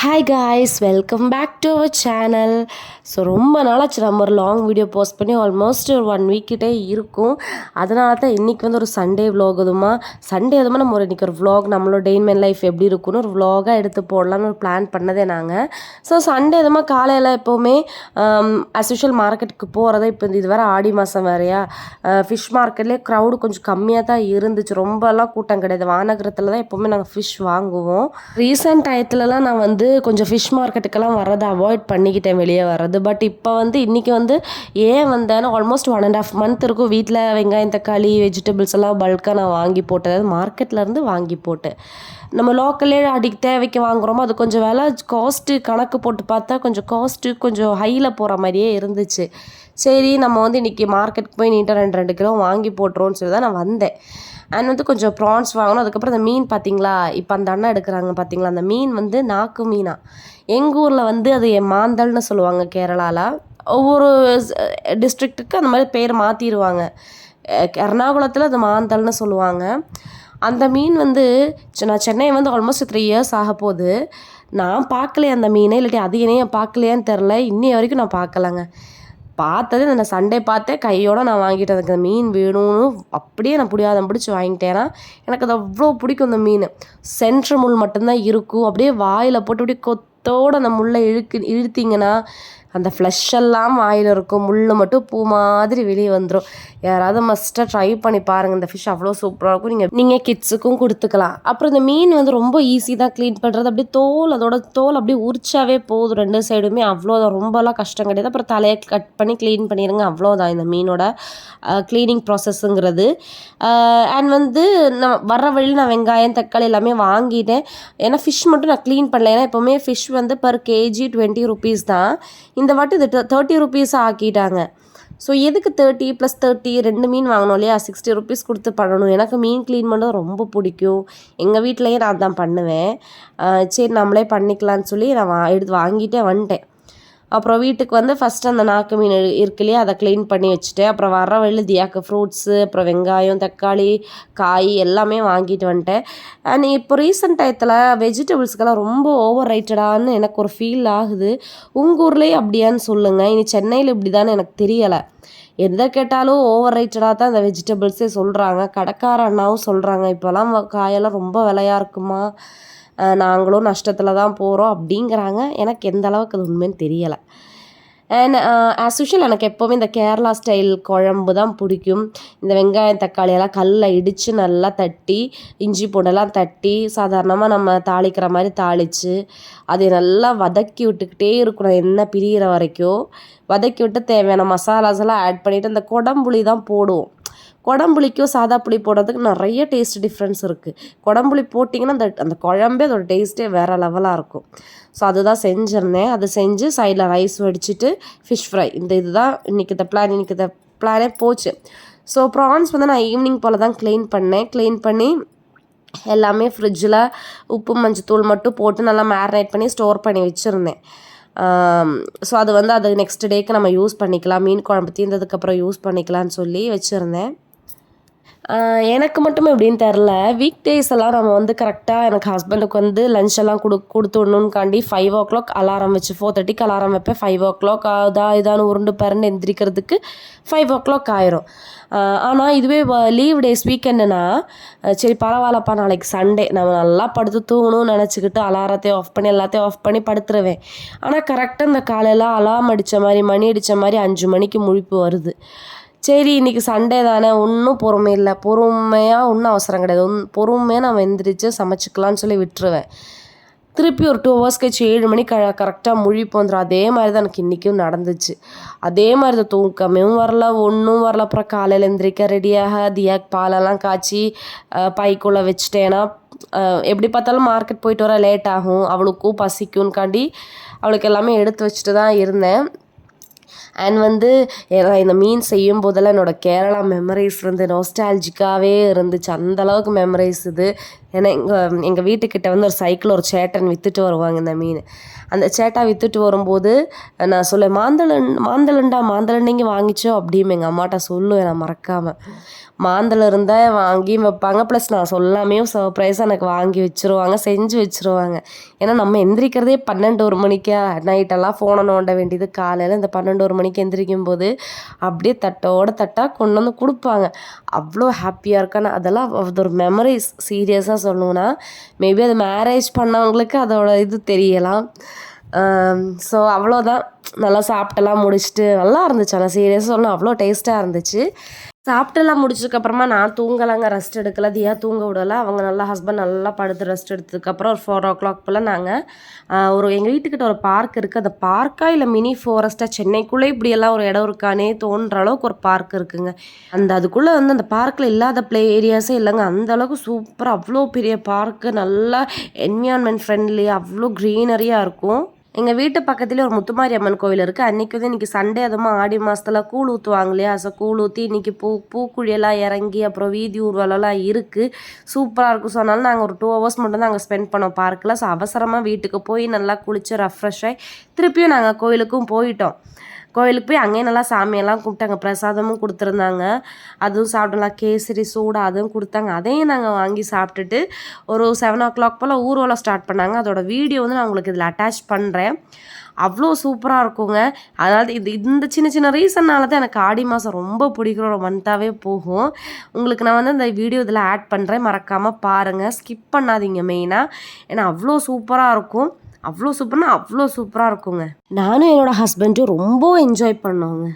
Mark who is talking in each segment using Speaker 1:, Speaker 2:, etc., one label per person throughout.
Speaker 1: Hi guys, welcome back to our channel. So ரொம்ப நாளாச்சு நம்ம ஒரு லாங் வீடியோ போஸ்ட் பண்ணி ஆல்மோஸ்ட் ஒரு 1 வீக்கிட்டே இருக்கும். அதனால தான் இன்றைக்கி வந்து ஒரு சண்டே விலாக் சண்டே நம்ம ஒரு இன்றைக்கி ஒரு விலாக் நம்மளோட டே இன் மை லைஃப் எப்படி இருக்குன்னு ஒரு விலாகாக எடுத்து போடலான்னு ஒரு பிளான் பண்ணதே நாங்கள். ஸோ சண்டே காலையில் எப்போவுமே அஸ் யூஷுவல் மார்க்கெட்டுக்கு போகிறதே. இப்போ இது வேறு ஆடி மாதம் வேறையா, ஃபிஷ் மார்க்கெட்லேயே க்ரௌடு கொஞ்சம் கம்மியாக தான் இருந்துச்சு, ரொம்பலாம் கூட்டம் கிடையாது. வானகரத்தில் தான் எப்போவுமே நாங்கள் ஃபிஷ் வாங்குவோம். ரீசெண்ட் டயத்துலலாம் நான் கொஞ்சம் ஃபிஷ் மார்க்கெட்டுக்கெல்லாம் வர்றதை அவாய்ட் பண்ணிக்கிட்டேன், வெளியே வர்றது. பட் இப்போ இன்றைக்கி ஏன் வந்தேன்னா ஆல்மோஸ்ட் 1.5 month இருக்கும். வீட்டில் வெங்காயம், தக்காளி, வெஜிடபிள்ஸ் எல்லாம் பல்காக நான் வாங்கி போட்டேன், அதாவது மார்க்கெட்லேருந்து வாங்கி போட்டேன். நம்ம லோக்கல்லே அடிக்கு தேவைக்கு வாங்குகிறோமோ அது கொஞ்சம் விலை காஸ்ட்டு கணக்கு போட்டு பார்த்தா கொஞ்சம் ஹையில் போகிற மாதிரியே இருந்துச்சு. சரி, நம்ம இன்றைக்கி மார்க்கெட்டுக்கு போய் நீட்டாக 2 கிலோ வாங்கி போட்டுருவோன்னு சொல்லி தான் நான் வந்தேன். அண்ட் கொஞ்சம் ப்ரான்ஸ் வாங்கணும். அதுக்கப்புறம் அந்த மீன் பார்த்திங்களா, இப்போ அந்த அண்ணா எடுக்கிறாங்க பார்த்திங்களா, அந்த மீன் நாக்கு மீனா. எங்கள் ஊரில் அது மாந்தல்னு சொல்லுவாங்க. கேரளாவில் ஒவ்வொரு டிஸ்ட்ரிக்ட்டுக்கு அந்த மாதிரி பேர் மாற்றிடுவாங்க. எர்ணாகுளத்தில் அது மாந்தல்னு சொல்லுவாங்க. அந்த மீன் நான் சென்னை ஆல்மோஸ்ட் 3 years ஆக போகுது. நான் பார்க்கலையே அந்த மீனை, இல்லாட்டி அது என்னைய பார்க்கலையான்னு தெரில. இன்னைய வரைக்கும் நான் பார்க்கலங்க. பார்த்தது நான் சண்டே பார்த்தேன், கையோடு நான் வாங்கிட்டேன். அதுக்கு மீன் வேணும்னு அப்படியே நான் பிடிச்சி வாங்கிட்டேன்னா எனக்கு அது அவ்வளோ பிடிக்கும். அந்த மீன் சென்ட்ரு முள் மட்டும்தான் இருக்கும். அப்படியே வாயில் போட்டு அப்படியே கொத்தோடு அந்த முள்ளை இழுத்திங்கன்னா அந்த ஃப்ளஷ் எல்லாம் வாயில் இருக்கும், முள் மட்டும் பூ மாதிரி வெளியே வந்துடும். யாராவது மஸ்ட்டாக ட்ரை பண்ணி பாருங்கள், இந்த ஃபிஷ் அவ்வளோ சூப்பராக இருக்கும். நீங்கள் கிட்ஸுக்கும் கொடுத்துக்கலாம். அப்புறம் இந்த மீன் ரொம்ப ஈஸி தான் க்ளீன் பண்ணுறது. அப்படியே அதோட தோல் அப்படியே உரிச்சாவே போதும், 2 சைடுமே. அவ்வளோதான், ரொம்பலாம் கஷ்டம் கிடையாது. அப்புறம் தலையை கட் பண்ணி க்ளீன் பண்ணிடுங்க, அவ்வளோதான் இந்த மீனோட க்ளீனிங் ப்ராசஸ்ஸுங்கிறது. அண்ட் நான் வர்ற வழியில் நான் வெங்காயம், தக்காளி எல்லாமே வாங்கிட்டேன். ஏன்னா ஃபிஷ் மட்டும் நான் க்ளீன் பண்ணல. ஏன்னா எப்போவுமே ஃபிஷ் per kg 20 rupees தான். இந்த வாட்டி இது 30 rupees ஆக்கிட்டாங்க. ஸோ எதுக்கு 30 + 30 2 மீன் வாங்கணும் இல்லையா, 60 rupees கொடுத்து பண்ணணும். எனக்கு மீன் க்ளீன் பண்ணுறது ரொம்ப பிடிக்கும். எங்கள் வீட்டிலையே நான் தான் பண்ணுவேன். சரி, நம்மளே பண்ணிக்கலான்னு சொல்லி நான் எடுத்து வாங்கிட்டே வந்துட்டேன். அப்புறம் வீட்டுக்கு ஃபஸ்ட்டு அந்த நாக்கு மீன் இருக்கு இல்லையா, அதை க்ளீன் பண்ணி வச்சுட்டேன். அப்புறம் வர வழியில் தியாக்கு ஃப்ரூட்ஸு, அப்புறம் வெங்காயம், தக்காளி, காய் எல்லாமே வாங்கிட்டு வந்துட்டேன். அண்ட் இப்போ ரீசெண்ட் டயத்தில் வெஜிடபிள்ஸ்க்கெல்லாம் ரொம்ப ஓவர் ரேட்டடான்னு எனக்கு ஒரு ஃபீல் ஆகுது. உங்கள் ஊர்லேயே அப்படியான்னு சொல்லுங்கள். இனி சென்னையில் இப்படி தானே எனக்கு தெரியலை. எதை கேட்டாலும் ஓவர் ரேட்டடாக தான் இந்த வெஜிடபிள்ஸே சொல்கிறாங்க. கடைக்கார அண்ணாவும் சொல்கிறாங்க, இப்போலாம் காயெல்லாம் ரொம்ப விலையாக இருக்குமா, நாங்களும் நஷ்டத்தில் தான் போகிறோம் அப்படிங்கிறாங்க. எனக்கு எந்த அளவுக்கு அது உண்மைன்னு தெரியலை. அண்ட் ஆஸ் யூஷுவல் எனக்கு எப்போவுமே இந்த கேரளா ஸ்டைல் குழம்பு தான் பிடிக்கும். இந்த வெங்காயம், தக்காளியெல்லாம் கல்லில் இடித்து நல்லா தட்டி, இஞ்சி பூண்டெல்லாம் தட்டி, சாதாரணமாக நம்ம தாளிக்கிற மாதிரி தாளித்து அதை நல்லா வதக்கி விட்டுக்கிட்டே இருக்கணும், எண்ணெய் பிரிகிற வரைக்கும். வதக்கி விட்டு தேவையான மசாலாஸ் எல்லாம் ஆட் பண்ணிவிட்டு அந்த குடம்புளி தான் போடுவோம். குடம்புளிக்கும் சாதா புளி போடுறதுக்கு நிறைய டேஸ்ட் டிஃப்ரென்ஸ் இருக்குது. குடம்புளி போட்டிங்கன்னா அந்த குழம்பே அதோட டேஸ்ட்டே வேறு லெவலாக இருக்கும். ஸோ அதுதான் செஞ்சுருந்தேன். அது செஞ்சு சைடில் ரைஸ் வடிச்சிட்டு ஃபிஷ் ஃப்ரை, இதுதான் இன்றைக்கி இந்த பிளானே போச்சு. ஸோ ப்ரான்ஸ் நான் ஈவினிங் போல் தான் க்ளீன் பண்ணி எல்லாமே ஃப்ரிட்ஜில் உப்பு மஞ்சத்தூள் மட்டும் போட்டு நல்லா மேரினேட் பண்ணி ஸ்டோர் பண்ணி வச்சுருந்தேன். ஸோ அது நெக்ஸ்ட் டேக்கு நம்ம யூஸ் பண்ணிக்கலாம், மீன் குழம்பு தீர்ந்ததுக்கப்புறம் யூஸ் பண்ணிக்கலான்னு சொல்லி வச்சுருந்தேன். எனக்கு மட்டுமே எப்படின்னு தெரில, வீக் டேஸ் எல்லாம் நம்ம கரெக்டாக எனக்கு ஹஸ்பண்டுக்கு லஞ்செல்லாம் கொடுத்துடணுன்னுக்காண்டி 5 o'clock அலாரம் வச்சு 4:30க்கு அலாரம் வைப்பேன். 5 o'clock இதான்னு உருண்டு பரண்டு எந்திரிக்கிறதுக்கு 5 o'clock ஆயிரும். ஆனால் இதுவே லீவ் டேஸ், வீக்கெண்டுனா சரி பரவாயில்லப்பா, நாளைக்கு சண்டே, நம்ம நல்லா படுத்து தூங்கணும்னு நினச்சிக்கிட்டு அலாரத்தையும் ஆஃப் பண்ணி எல்லாத்தையும் ஆஃப் பண்ணி படுத்துருவேன். ஆனால் கரெக்டாக இந்த காலையில் அலாரம் அடித்த மாதிரி, மணி அடித்த மாதிரி 5 மணிக்கு முழிப்பு வருது. சரி, இன்றைக்கி சண்டே தானே, ஒன்றும் பொறுமையாக ஒன்றும் அவசரம் கிடையாது, பொறுமையாக நம்ம எந்திரிச்சு சமைச்சிக்கலான்னு சொல்லி விட்டுருவேன். திருப்பி ஒரு 2 hours கழிச்சு 7 மணிக்கு கரெக்டாக முழிப்பு வந்துடும். அதே மாதிரி தான் எனக்கு இன்றைக்கும் நடந்துச்சு. அதே மாதிரி தான், தூக்கமும் வரல, ஒன்றும் வரல. அப்புறம் காலையில் எந்திரிக்க ரெடியாக தியாக் பாலெல்லாம் காய்ச்சி பைக்குள்ளே வச்சுட்டேன்னா எப்படி பார்த்தாலும் மார்க்கெட் போயிட்டு வர லேட் ஆகும், அவளுக்கும் பசிக்கும்காண்டி அவளுக்கு எல்லாமே எடுத்து வச்சுட்டு தான் இருந்தேன். அண்ட் வந்து நான் இந்த மீன் செய்யும் போதெல்லாம் என்னோடய கேரளா மெமரிஸ் இருந்து நோஸ்டாலஜிக்காகவே இருந்துச்சு. அந்தளவுக்கு மெமரிஸ் இது. ஏன்னா எங்கள் வீட்டுக்கிட்ட வந்து ஒரு சைக்கிள் ஒரு சேட்டன் விற்றுட்டு வருவாங்க இந்த மீன். அந்த சேட்டா விற்றுட்டு வரும்போது நான் சொல்லுவேன், மாந்தளண்டா வாங்கிச்சோ அப்படின்னு எங்கள் அம்மாட்ட சொல்லுவேன் நான் மறக்காமல். மாந்தளம் இருந்தால் வாங்கியும் வைப்பாங்க, ப்ளஸ் நான் சொல்லாமே சர்ப்ரைஸாக எனக்கு வாங்கி வச்சுருவாங்க, செஞ்சு வச்சுருவாங்க. ஏன்னா நம்ம எந்திரிக்கிறதே 12-1 மணிக்கா, நைட்டெல்லாம் ஃபோனை நோண்ட வேண்டியது. காலையில் இந்த 12-1 மணிக்கு எந்திரிக்கும் போது அப்படியே தட்டோட தட்டாக கொண்டு வந்து கொடுப்பாங்க. அவ்வளோ ஹாப்பியாக இருக்கான்னு அதெல்லாம் அது ஒரு மெமரிஸ். சீரியஸாக சொல்லணுன்னா மேபி அது மேரேஜ் பண்ணவங்களுக்கு அதோட இது தெரியலாம். ஸோ அவ்வளோதான். நல்லா சாப்பிட்டெல்லாம் முடிச்சுட்டு நல்லா இருந்துச்சு. ஆனால் சீரியஸாக சொல்லணும் அவ்வளோ டேஸ்ட்டாக இருந்துச்சு. சாப்பிட்டெல்லாம் முடிச்சதுக்கப்புறமா நான் தூங்கலாங்க, ரெஸ்ட் எடுக்கல. தியா தூங்க விடலை. அவங்க நல்லா ஹஸ்பண்ட் நல்லா படுத்து ரெஸ்ட் எடுத்ததுக்கப்புறம் ஒரு 4 o'clock போல் நாங்கள் எங்கள் வீட்டுக்கிட்ட ஒரு பார்க் இருக்குது. அந்த பார்க்கா இல்லை மினி ஃபாரஸ்ட்டாக, சென்னைக்குள்ளே இப்படியெல்லாம் ஒரு இடம் இருக்கானே தோன்ற அளவுக்கு ஒரு பார்க் இருக்குங்க. அதுக்குள்ளே வந்து அந்த பார்க்கில் இல்லாத ப்ளே ஏரியாஸே இல்லைங்க. அந்தளவுக்கு சூப்பராக அவ்வளோ பெரிய பார்க்கு, நல்லா என்விரான்மெண்ட் ஃப்ரெண்ட்லி, அவ்வளோ க்ரீனரியாக இருக்கும். எங்கள் வீட்டு பக்கத்துலேயே ஒரு முத்துமாரி அம்மன் கோவில் இருக்குது. அன்றைக்கி வந்து இன்றைக்கி சண்டே, அதுவும் ஆடி மாதத்தில் கூழ் ஊற்றுவாங்க இல்லையா? ஸோ கூழ் ஊற்றி இன்றைக்கி பூக்குழியெல்லாம் இறங்கி அப்புறம் வீதி ஊர்வலம்லாம் இருக்குது. சூப்பராக இருக்கும். ஸோ அதனால நாங்கள் ஒரு 2 hours மட்டும் தான் அங்கே ஸ்பெண்ட் பண்ணோம் பார்க்கில். ஸோ அவசரமாக வீட்டுக்கு போய் நல்லா குளித்து ரெஃப்ரெஷ் ஆகி திருப்பியும் நாங்கள் கோயிலுக்கும் போயிட்டோம். கோயிலுக்கு போய் அங்கேயும் நல்லா சாமியெல்லாம் கும்பிட்டாங்க. பிரசாதமும் கொடுத்துருந்தாங்க. அதுவும் சாப்பிடலாம். கேசரி சூடா அதுவும் கொடுத்தாங்க. அதையும் நாங்கள் வாங்கி சாப்பிட்டுட்டு ஒரு 7 o'clock போல் ஊர்வலம் ஸ்டார்ட் பண்ணாங்க. அதோட வீடியோ வந்து நான் உங்களுக்கு இதில் அட்டாச் பண்ணுறேன். அவ்வளோ சூப்பராக இருக்குங்க. அதனால் இந்த சின்ன சின்ன ரீசன்னால தான் எனக்கு ஆடி மாதம் ரொம்ப பிடிக்கிற ஒரு மந்த்தாகவே போகும். உங்களுக்கு நான் வந்து இந்த வீடியோ இதில் ஆட் பண்ணுறேன். மறக்காமல் பாருங்கள், ஸ்கிப் பண்ணாதீங்க மெயினாக. ஏன்னா அவ்வளோ சூப்பராக இருக்கும். அவ்வளோ சூப்பராக இருக்குங்க. நானும் என்னோடய ஹஸ்பண்டும் ரொம்ப என்ஜாய் பண்ணோங்க.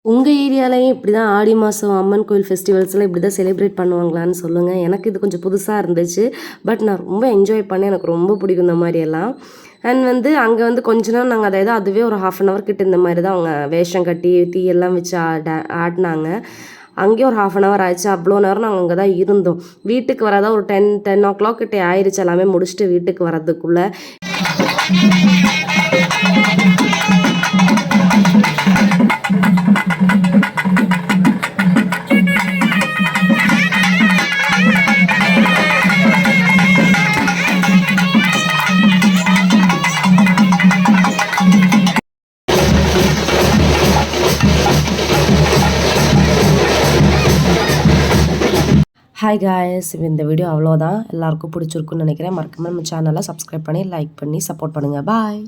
Speaker 1: உங்கள் ஏரியாலையும் இப்படி தான் ஆடி மாதம் அம்மன் கோயில் ஃபெஸ்டிவல்ஸ்லாம் இப்படி தான் செலிப்ரேட் பண்ணுவாங்களான்னு சொல்லுங்கள். எனக்கு இது கொஞ்சம் புதுசாக இருந்துச்சு. பட் நான் ரொம்ப என்ஜாய் பண்ணேன். எனக்கு ரொம்ப பிடிக்கும் இந்த மாதிரியெல்லாம். அண்ட் வந்து அங்கே வந்து கொஞ்ச நேரம் நாங்கள் அதாவது அதுவே ஒரு 1/2 hour கிட்ட இந்த மாதிரி தான் அவங்க வேஷம் கட்டி தீயெல்லாம் வச்சு ஆடினாங்க. அங்கேயும் ஒரு 1/2 hour ஆயிடுச்சு. அவ்வளோ நேரம் நாங்கள் அங்கே தான் இருந்தோம். வீட்டுக்கு வரதான் ஒரு 10 o'clock கிட்டே ஆயிடுச்சு. எல்லாமே முடிச்சுட்டு வீட்டுக்கு வரதுக்குள்ளே. ஹாய் காய்ஸ், இந்த வீடியோ அவ்வளோதான். எல்லாருக்கும் பிடிச்சிருக்குன்னு நினைக்கிறேன். மறக்காம நம்ம சேனலை சப்ஸ்கிரைப் பண்ணி லைக் பண்ணி சப்போர்ட் பண்ணுங்கள். பாய்.